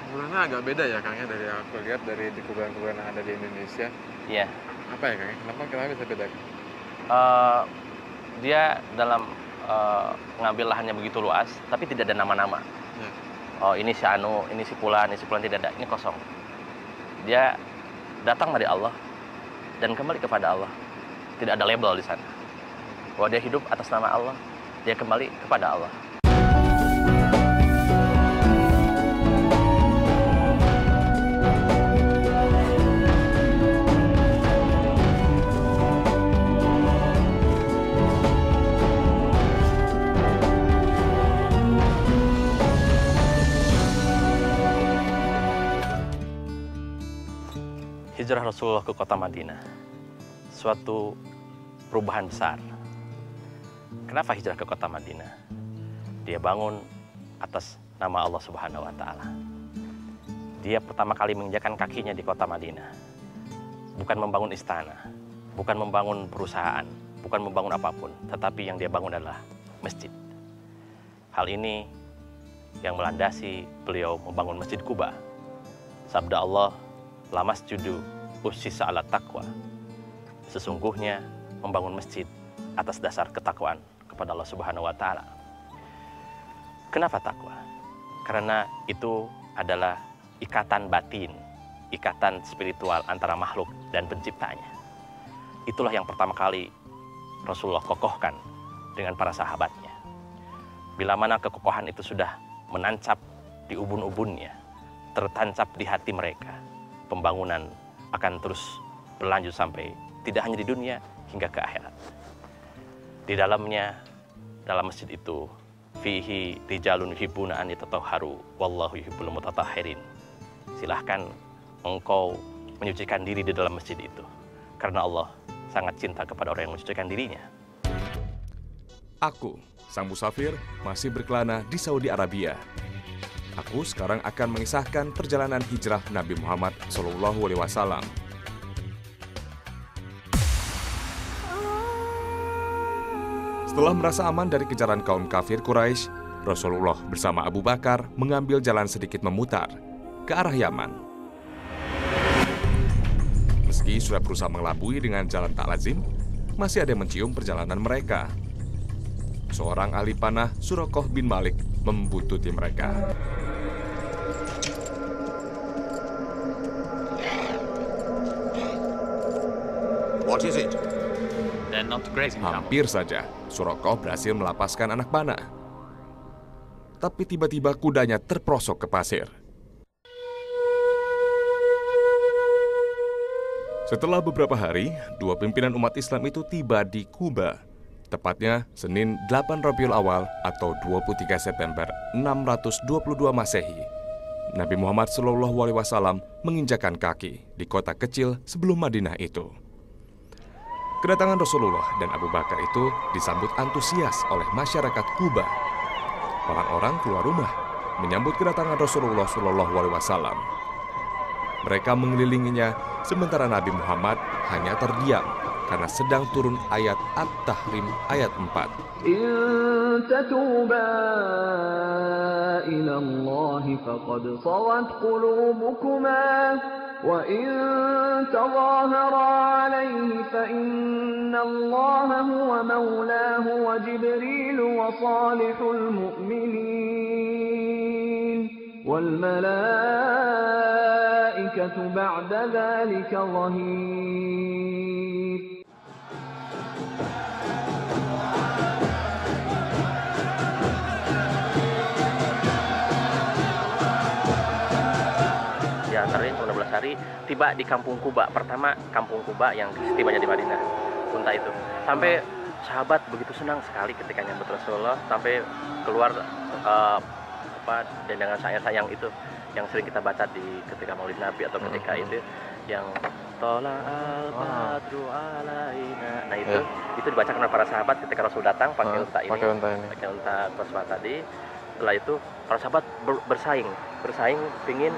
Sebenarnya agak beda ya Kang ya dari yang aku lihat dari di kuburan-kuburan yang ada di Indonesia. Iya. Apa ya Kang ya? Kenapa bisa beda? Eee, dia dalam, ngambil lahannya begitu luas, tapi tidak ada nama-nama. Ya. Oh, ini si anu, ini si fulan, tidak ada, ini kosong. Dia datang dari Allah dan kembali kepada Allah. Tidak ada label di sana. Bahwa dia hidup atas nama Allah, dia kembali kepada Allah. Hijrah Rasulullah ke kota Madinah, suatu perubahan besar. Kenapa hijrah ke kota Madinah? Dia bangun atas nama Allah Subhanahu wa Ta'ala. Dia pertama kali menginjakan kakinya di kota Madinah. Bukan membangun istana, bukan membangun perusahaan, bukan membangun apapun, tetapi yang dia bangun adalah masjid. Hal ini yang melandasi beliau membangun Masjid Quba. Sabda Allah, la masjidu ussisa ala taqwa. Sesungguhnya membangun masjid atas dasar ketakwaan kepada Allah Subhanahu wa Ta'ala. Kenapa takwa? Karena itu adalah ikatan batin, ikatan spiritual antara makhluk dan penciptanya. Itulah yang pertama kali Rasulullah kokohkan dengan para sahabatnya. Bila mana kekokohan itu sudah menancap di ubun-ubunnya, tertancap di hati mereka, pembangunan akan terus berlanjut sampai tidak hanya di dunia hingga ke akhirat. Di dalamnya, dalam masjid itu, fihi rijalun yuhibbuna an yatatahharu wallahu yuhibbul mutatahhirin. Silahkan engkau menyucikan diri di dalam masjid itu, karena Allah sangat cinta kepada orang yang mensucikan dirinya. Aku, sang musafir, masih berkelana di Saudi Arabia. Aku sekarang akan mengisahkan perjalanan hijrah Nabi Muhammad SAW. Setelah merasa aman dari kejaran kaum kafir Quraisy, Rasulullah bersama Abu Bakar mengambil jalan sedikit memutar ke arah Yaman. Meski sudah berusaha mengelabui dengan jalan tak lazim, masih ada yang mencium perjalanan mereka. Seorang ahli panah, Suraqah bin Malik, membuntuti mereka. What is it? They're not grazing camels. Hampir saja Suraqah berhasil melapaskan anak panah. Tapi tiba-tiba kudanya terprosok ke pasir. Setelah beberapa hari, dua pimpinan umat Islam itu tiba di Quba. Tepatnya Senin 8 Rabiul Awal atau 23 September 622 Masehi. Nabi Muhammad SAW menginjakan kaki di kota kecil sebelum Madinah itu. Kedatangan Rasulullah dan Abu Bakar itu disambut antusias oleh masyarakat Quba. Orang-orang keluar rumah menyambut kedatangan Rasulullah SAW. Mereka mengelilinginya sementara Nabi Muhammad hanya terdiam karena sedang turun ayat At-Tahrim ayat 4. In tatuba ila Allah faqad sawat qulubukuma wa in tadhahara alayhi fa inna Allah huwa maulahu wa Jibril wa salihul mu'minin wal malaikatu ba'da dhalika dhahir. Antaranya 16 hari tiba di kampung Quba. Pertama kampung Quba yang tibanya di Madinah, unta itu. Sampai sahabat begitu senang sekali ketika nyambut Rasulullah, sampai keluar dengan sayang itu yang sering kita baca di ketika Maulid Nabi atau ketika itu yang tola al-badru alaina. Nah itu dibacakan oleh para sahabat ketika Rasul datang pakai unta ini. Pakai unta Qaswa tadi. Setelah itu para sahabat bersaing pingin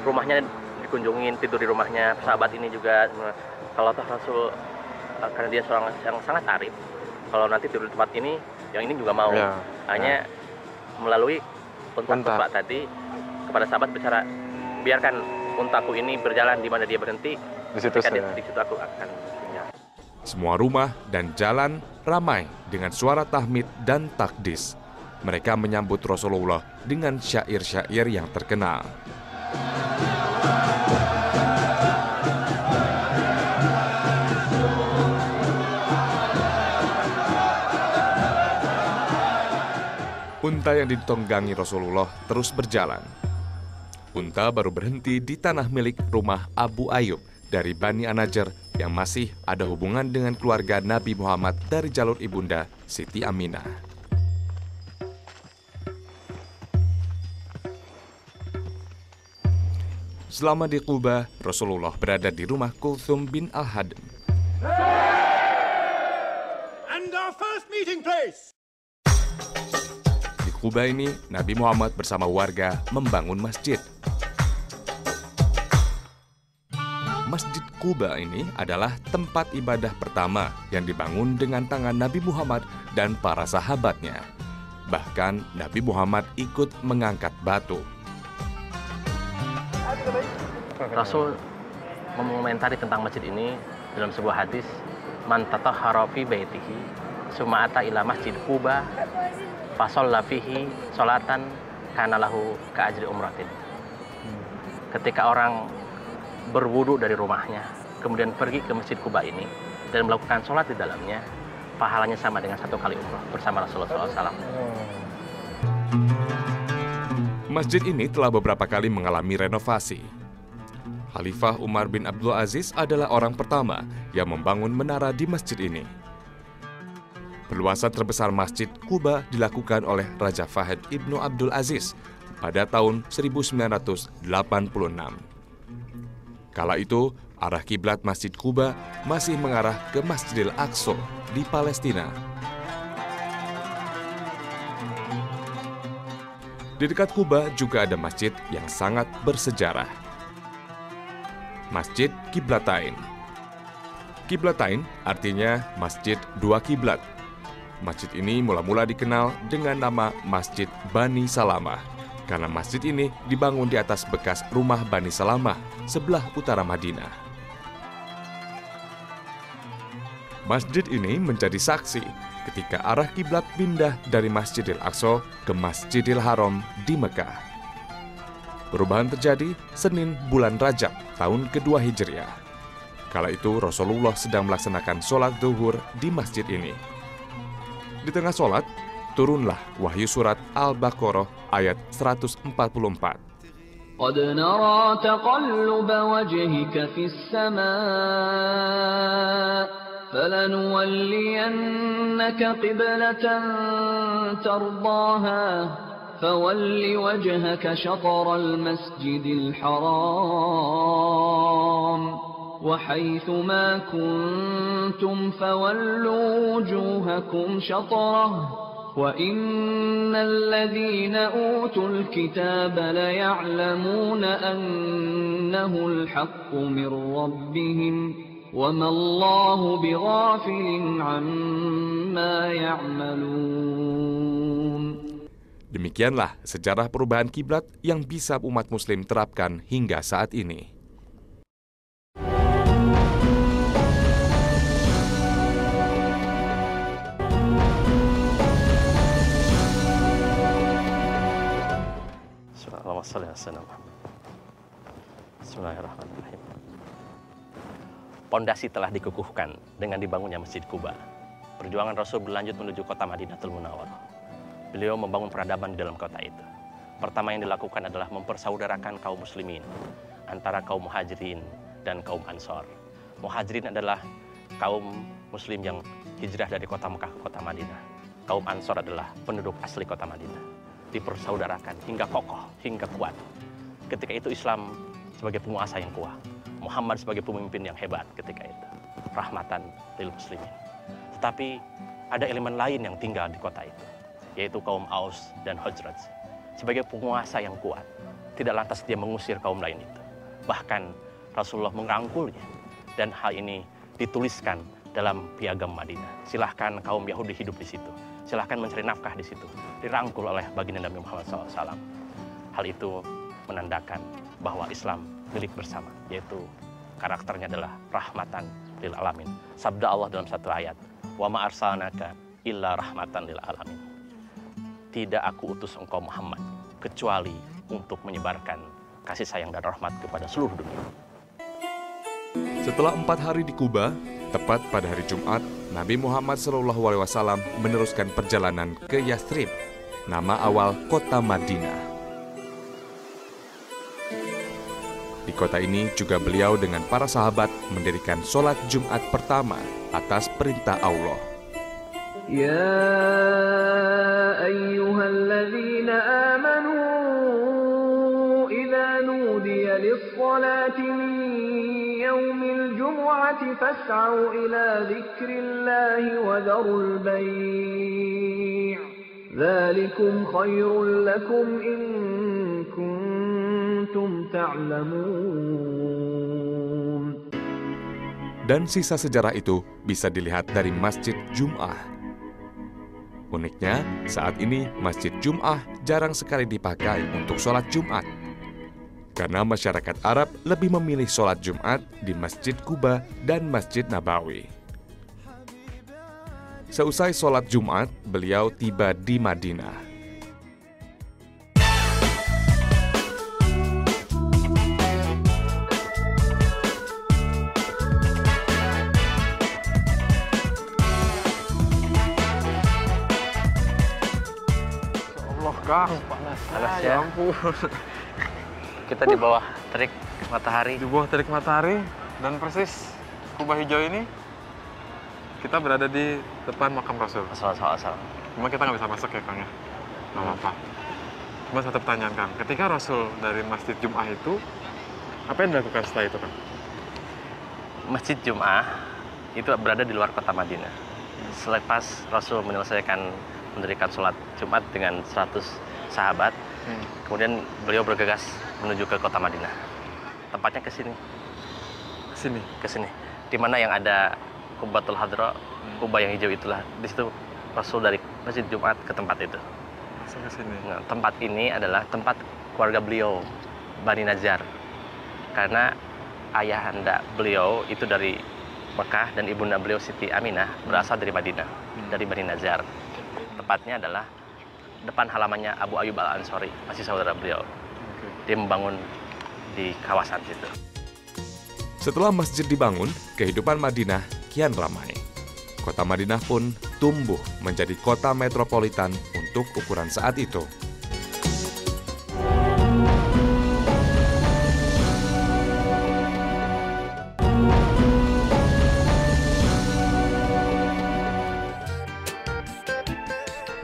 rumahnya dikunjungin, tidur di rumahnya. Sahabat ini juga kalau toh Rasul karena dia seorang yang sangat arif, kalau nanti tidur di tempat ini, yang ini juga mau. Hanya melalui unta tadi kepada sahabat bicara, biarkan untaku ini berjalan di mana dia berhenti, Di situ ketika saya. di situ aku akan punya. Semua rumah dan jalan ramai dengan suara tahmid dan takdis. Mereka menyambut Rasulullah dengan syair-syair yang terkenal. Unta yang ditunggangi Rasulullah terus berjalan. Unta baru berhenti di tanah milik rumah Abu Ayyub dari Bani An-Najjar yang masih ada hubungan dengan keluarga Nabi Muhammad dari jalur ibunda Siti Aminah. Selama di Quba, Rasulullah berada di rumah Kulthum bin Al-Hadm. And our first meeting place! Di Quba ini, Nabi Muhammad bersama warga membangun masjid. Masjid Quba ini adalah tempat ibadah pertama yang dibangun dengan tangan Nabi Muhammad dan para sahabatnya. Bahkan Nabi Muhammad ikut mengangkat batu. Rasul mengomentari tentang masjid ini dalam sebuah hadis, man tatahhara fi baitihi summa ata ila masjid Quba fa shalla fihi sholatan kana lahu ka ajri umratin. Ketika orang berwudu dari rumahnya, kemudian pergi ke masjid Quba ini dan melakukan sholat di dalamnya, pahalanya sama dengan 1 kali umrah bersama Rasulullah SAW. Masjid ini telah beberapa kali mengalami renovasi. Khalifah Umar bin Abdul Aziz adalah orang pertama yang membangun menara di masjid ini. Perluasan terbesar Masjid Quba dilakukan oleh Raja Fahd Ibnu Abdul Aziz pada tahun 1986. Kala itu, arah kiblat Masjid Quba masih mengarah ke Masjidil Aqsa di Palestina. Di dekat Quba juga ada masjid yang sangat bersejarah. Masjid Qiblatain. Qiblatain artinya Masjid Dua Kiblat. Masjid ini mula-mula dikenal dengan nama Masjid Bani Salamah karena masjid ini dibangun di atas bekas rumah Bani Salamah sebelah utara Madinah. Masjid ini menjadi saksi ketika arah kiblat pindah dari Masjidil Aqsa ke Masjidil Haram di Mekah. Perubahan terjadi Senin bulan Rajab tahun kedua Hijriah. Kala itu Rasulullah sedang melaksanakan sholat zuhur di masjid ini. Di tengah sholat, turunlah wahyu surat Al-Baqarah ayat 144. قد نرى تقلب وجهك في السماء فلنولينك قبلة ترضاها فول وجهك شطر المسجد الحرام وحيث ما كنتم فولوا وجوهكم شطره وَإِنَّ الَّذِينَ أُوتُوا الْكِتَابَ لَيَعْلَمُونَ أَنَّهُ الْحَقُّ مِنْ رَبِّهِمْ وَمَا اللَّهُ بِغَافِلٍ عَمَّا يَعْمَلُونَ. Demikianlah sejarah perubahan kiblat yang bisa umat muslim terapkan hingga saat ini. Bismillahirrahmanirrahim. Pondasi telah dikukuhkan dengan dibangunnya Masjid Quba. Perjuangan Rasul berlanjut menuju kota Madinatul Munawwarah. Beliau membangun peradaban di dalam kota itu. Pertama yang dilakukan adalah mempersaudarakan kaum muslimin antara kaum muhajirin dan kaum ansor. Muhajirin adalah kaum muslim yang hijrah dari kota Mekah ke kota Madinah. Kaum ansor adalah penduduk asli kota Madinah. Dipersaudarakan hingga kokoh, hingga kuat. Ketika itu Islam sebagai penguasa yang kuat, Muhammad sebagai pemimpin yang hebat ketika itu, rahmatan lil muslimin. Tetapi ada elemen lain yang tinggal di kota itu, yaitu kaum Aus dan Khazraj. Sebagai penguasa yang kuat, tidak lantas dia mengusir kaum lain itu. Bahkan Rasulullah merangkulnya, dan hal ini dituliskan dalam piagam Madinah. Silahkan kaum Yahudi hidup di situ, silahkan mencari nafkah di situ. Dirangkul oleh baginda Nabi Muhammad SAW. Hal itu menandakan bahwa Islam milik bersama, yaitu karakternya adalah rahmatan lil alamin. Sabda Allah dalam satu ayat, wa ma arsalnaka illa rahmatan lil alamin. Tidak aku utus engkau Muhammad kecuali untuk menyebarkan kasih sayang dan rahmat kepada seluruh dunia. Setelah 4 hari di Kuba, tepat pada hari Jumat, Nabi Muhammad SAW meneruskan perjalanan ke Yathrib, nama awal kota Madinah. Di kota ini juga beliau dengan para sahabat mendirikan sholat Jumat pertama atas perintah Allah. يا أيها الذين آمنوا إذا نودي للصلاة من يوم الجمعة فاسعوا إلى ذكر الله وذروا البيع ذلكم خير لكم إن كنتم تعلمون. Dan sisa sejarah itu bisa dilihat dari Masjid Jum'ah. Uniknya, saat ini Masjid Jum'ah jarang sekali dipakai untuk sholat Jumat. Karena masyarakat Arab lebih memilih sholat Jumat di Masjid Kuba dan Masjid Nabawi. Seusai sholat Jumat, beliau tiba di Madinah. Kang, panas ya. ya ampun. Kita di bawah terik matahari. Di bawah terik matahari dan persis Kuba hijau ini kita berada di depan makam Rasul. Asal. Cuma kita nggak bisa masuk ya Kang ya, nggak apa-apa. Cuma satu pertanyaan Kang, ketika Rasul dari Masjid Jum'ah itu, apa yang dilakukan setelah itu Kang? Masjid Jum'ah itu berada di luar kota Madinah. Selepas Rasul menyelesaikan mendirikan sholat Jumat dengan 100 sahabat, kemudian beliau bergegas menuju ke kota Madinah. Tempatnya ke sini. Ke sini. Di mana yang ada Qubatul Hadra, Kuba yang hijau itulah. Di situ Rasul dari Masjid Jumat ke tempat itu. Langsung ke sini. Nah, tempat ini adalah tempat keluarga beliau, Bani Najjar. Karena ayahanda beliau itu dari Mekah dan ibunda beliau Siti Aminah berasal dari Madinah, dari Bani Najjar. Tepatnya adalah depan halamannya Abu Ayyub Al-Ansari, masih saudara beliau. Dia membangun di kawasan situ. Setelah masjid dibangun, kehidupan Madinah kian ramai. Kota Madinah pun tumbuh menjadi kota metropolitan untuk ukuran saat itu.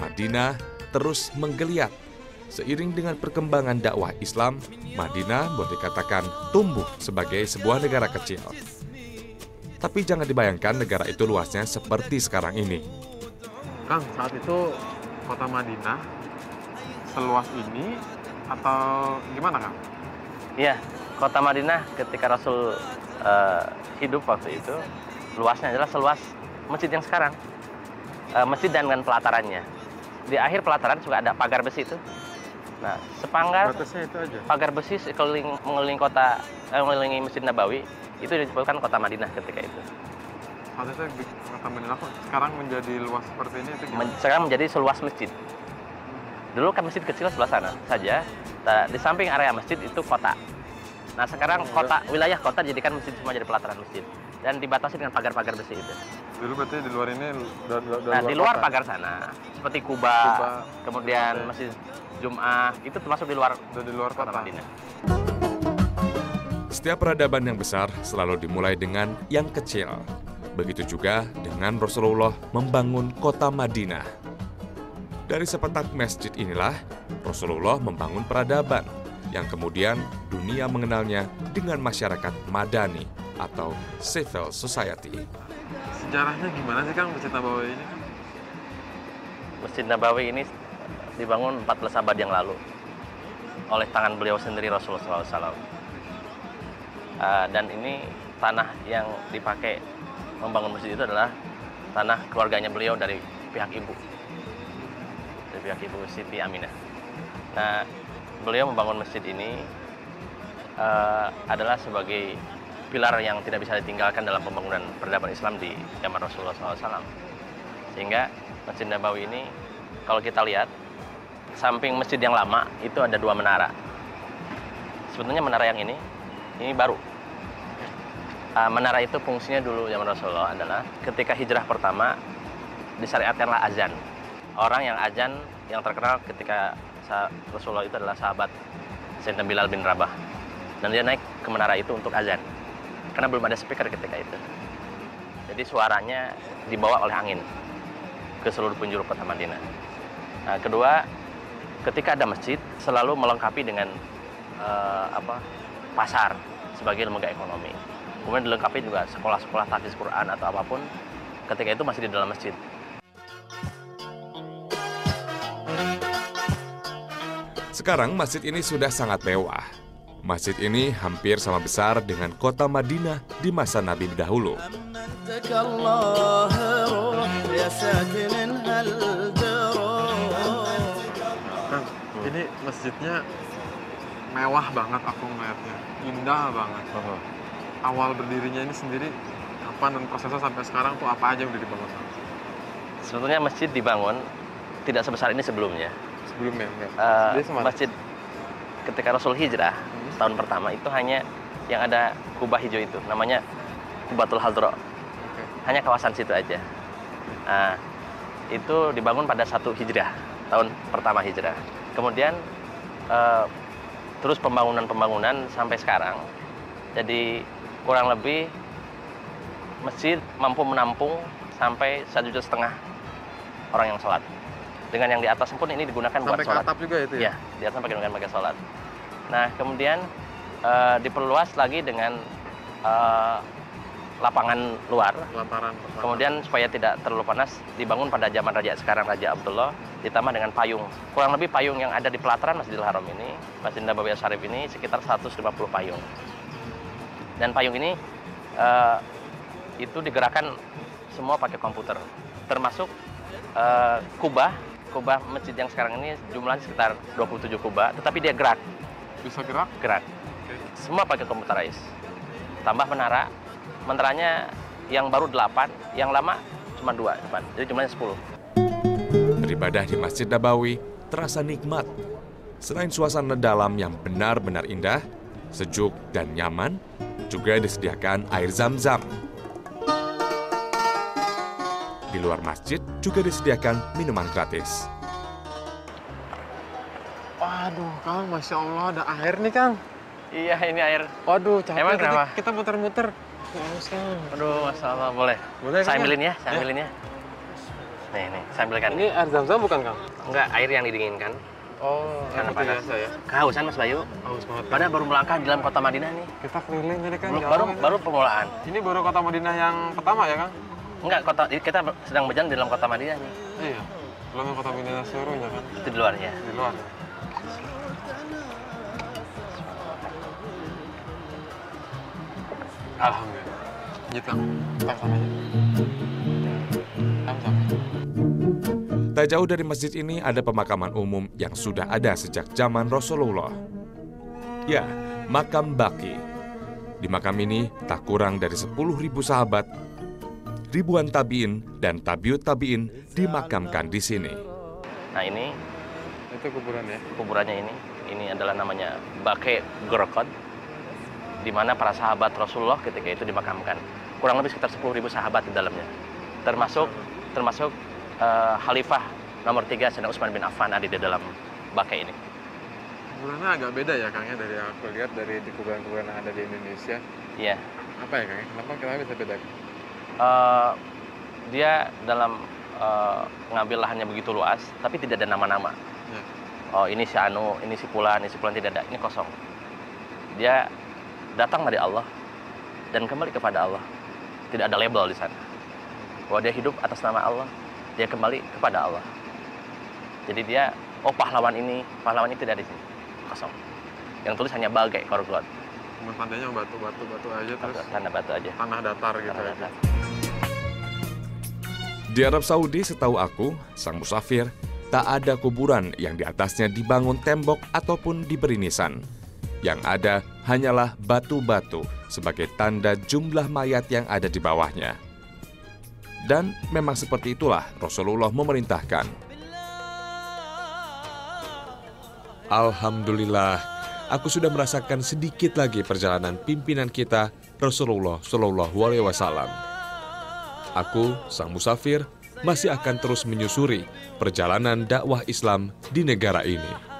Madinah terus menggeliat. Seiring dengan perkembangan dakwah Islam, Madinah boleh dikatakan tumbuh sebagai sebuah negara kecil. Tapi jangan dibayangkan negara itu luasnya seperti sekarang ini. Kang, saat itu kota Madinah seluas ini atau gimana Kang? Iya, kota Madinah ketika Rasul hidup waktu itu, luasnya adalah seluas masjid yang sekarang. Masjid dengan pelatarannya. Di akhir pelataran juga ada pagar besi itu. Nah, sepanggar batasnya itu aja. Pagar besi mengelilingi mengelilingi Masjid Nabawi itu disebutkan kota Madinah ketika itu. Saat itu kota Madinah sekarang menjadi luas seperti ini itu gimana? Sekarang menjadi seluas masjid. Dulu kan masjid kecil sebelah sana saja. Di samping area masjid itu kota. Nah, sekarang wilayah kota dijadikan masjid semua jadi pelataran masjid dan dibatasi dengan pagar-pagar besi itu. Dulu berarti di luar ini di luar pagar sana seperti Kuba, kemudian Masjid Jum'ah itu termasuk di luar kota Madinah. Setiap peradaban yang besar selalu dimulai dengan yang kecil. Begitu juga dengan Rasulullah membangun kota Madinah. Dari sepetak masjid inilah Rasulullah membangun peradaban yang kemudian dunia mengenalnya dengan masyarakat Madani atau Civil Society. Sejarahnya gimana sih Kang Masjid Nabawi ini? Masjid Nabawi ini dibangun 14 abad yang lalu oleh tangan beliau sendiri Rasulullah SAW. Dan ini tanah yang dipakai membangun masjid itu adalah tanah keluarganya beliau dari pihak ibu. Dari pihak ibu Siti Aminah. Nah, beliau membangun masjid ini adalah sebagai pilar yang tidak bisa ditinggalkan dalam pembangunan peradaban Islam di zaman Rasulullah SAW. Sehingga Masjid Nabawi ini, kalau kita lihat, samping masjid yang lama itu ada 2 menara. Sebetulnya menara yang ini baru. Menara itu fungsinya dulu zaman Rasulullah adalah ketika hijrah pertama disyariatkanlah azan. Orang yang azan yang terkenal ketika Rasulullah itu adalah sahabat Sayyidina Bilal bin Rabah. Dan dia naik ke menara itu untuk azan. Karena belum ada speaker ketika itu. Jadi suaranya dibawa oleh angin ke seluruh penjuru kota Madinah. Nah, kedua, ketika ada masjid selalu melengkapi dengan pasar sebagai lembaga ekonomi. Kemudian dilengkapi juga sekolah-sekolah tahfiz Quran atau apapun ketika itu masih di dalam masjid. Sekarang masjid ini sudah sangat mewah. Masjid ini hampir sama besar dengan kota Madinah di masa Nabi dahulu. Kang, ini masjidnya mewah banget aku melihatnya, indah banget. Awal berdirinya ini sendiri kapan dan prosesnya sampai sekarang tuh apa aja yang udah dibangun? Sebetulnya masjid dibangun tidak sebesar ini sebelumnya. Sebelumnya enggak? Masjid ketika Rasul hijrah tahun pertama itu hanya yang ada kubah hijau itu, namanya Kubatul Hadra. Hanya kawasan situ aja. Nah, itu dibangun pada 1 Hijrah, tahun pertama Hijrah. Kemudian terus pembangunan sampai sekarang. Jadi kurang lebih masjid mampu menampung sampai 1,5 juta orang yang sholat. Dengan yang di atas pun ini digunakan buat sholat. Sampai ke atap juga itu ya? Ya, di atas sampai digunakan pakai sholat. Nah, kemudian diperluas lagi dengan lapangan luar. Pelataran. Kemudian supaya tidak terlalu panas, dibangun pada zaman Raja sekarang, Raja Abdullah, ditambah dengan payung. Kurang lebih payung yang ada di pelataran Masjidil Haram ini, Masjid Nabawi Asy-Syarif ini sekitar 150 payung. Dan payung ini itu digerakkan semua pakai komputer, termasuk kubah masjid yang sekarang ini jumlahnya sekitar 27 kubah, tetapi dia gerak. Bisa gerak? Gerak. Semua pakai computerized. Tambah menaranya yang baru 8, yang lama cuma 2 depan. Jadi jumlahnya 10. Beribadah di Masjid Nabawi terasa nikmat. Selain suasana dalam yang benar-benar indah, sejuk dan nyaman, juga disediakan air zam-zam. Di luar masjid juga disediakan minuman gratis. Waduh, Kang, Masya Allah ada air nih, Kang. Iya, ini air. Waduh, capek. Emang kenapa? Kita muter-muter. Haus, Kang. Aduh, Masya Allah, boleh. Boleh, saya Kang, ambilin ya? ya, saya ambilin ya. Nih, saya ambilkan. Ini air zam-zam bukan, Kang? Enggak, air yang didinginkan. Oh, Karena itu panas. biasa ya. Kehausan, Mas Bayu. Haus banget. Padahal baru melangkah di dalam kota Madinah nih. Kita keliling ini, Kang. Baru permulaan. Ini baru kota Madinah yang pertama ya, Kang? Enggak, kita sedang berjalan di dalam kota Madinah nih. Iya. Belum yang kota Madinah seluruhnya, kan? Itu di luarnya. Di luar. Alhamdulillah. Lanjut, Kang. Tam-tam aja. Tam-tam. Tak jauh dari masjid ini ada pemakaman umum yang sudah ada sejak zaman Rasulullah. Ya, makam Baqi. Di makam ini tak kurang dari 10.000 sahabat, ribuan tabi'in dan tabiut tabi'in dimakamkan di sini. Nah, ini Itu kuburan ya? kuburannya ini adalah namanya Baqi Gharqad, di mana para sahabat Rasulullah ketika itu dimakamkan. Kurang lebih sekitar 10.000 sahabat di dalamnya. Termasuk Khalifah nomor 3 Sayyidina Utsman bin Affan ada di dalam Baqi ini. Kuburannya agak beda ya, Kang, ya, dari yang aku lihat dari di kuburan-kuburan yang ada di Indonesia. Iya. Apa ya, Kang? Kenapa bisa beda? Dia dalam ngambil lahannya begitu luas, tapi tidak ada nama-nama. Ya. Oh, ini si Anu, ini si Fulan tidak ada. Ini kosong. Dia datang dari Allah dan kembali kepada Allah. Tidak ada label di sana. Bahwa dia hidup atas nama Allah, dia kembali kepada Allah. Jadi dia, pahlawan ini tidak ada di sini. Kosong. Yang tulis hanya Baqi Gharqad. Tandanya batu-batu aja, terus Tanda batu aja. tanah datar gitu. Tanah ya. datar. Di Arab Saudi, setahu aku, sang musafir tak ada kuburan yang di atasnya dibangun tembok ataupun diberi nisan. Yang ada hanyalah batu-batu sebagai tanda jumlah mayat yang ada di bawahnya. Dan memang seperti itulah Rasulullah memerintahkan. Alhamdulillah, aku sudah merasakan sedikit lagi perjalanan pimpinan kita, Rasulullah Shallallahu Alaihi Wasallam. Aku, sang musafir, masih akan terus menyusuri perjalanan dakwah Islam di negara ini.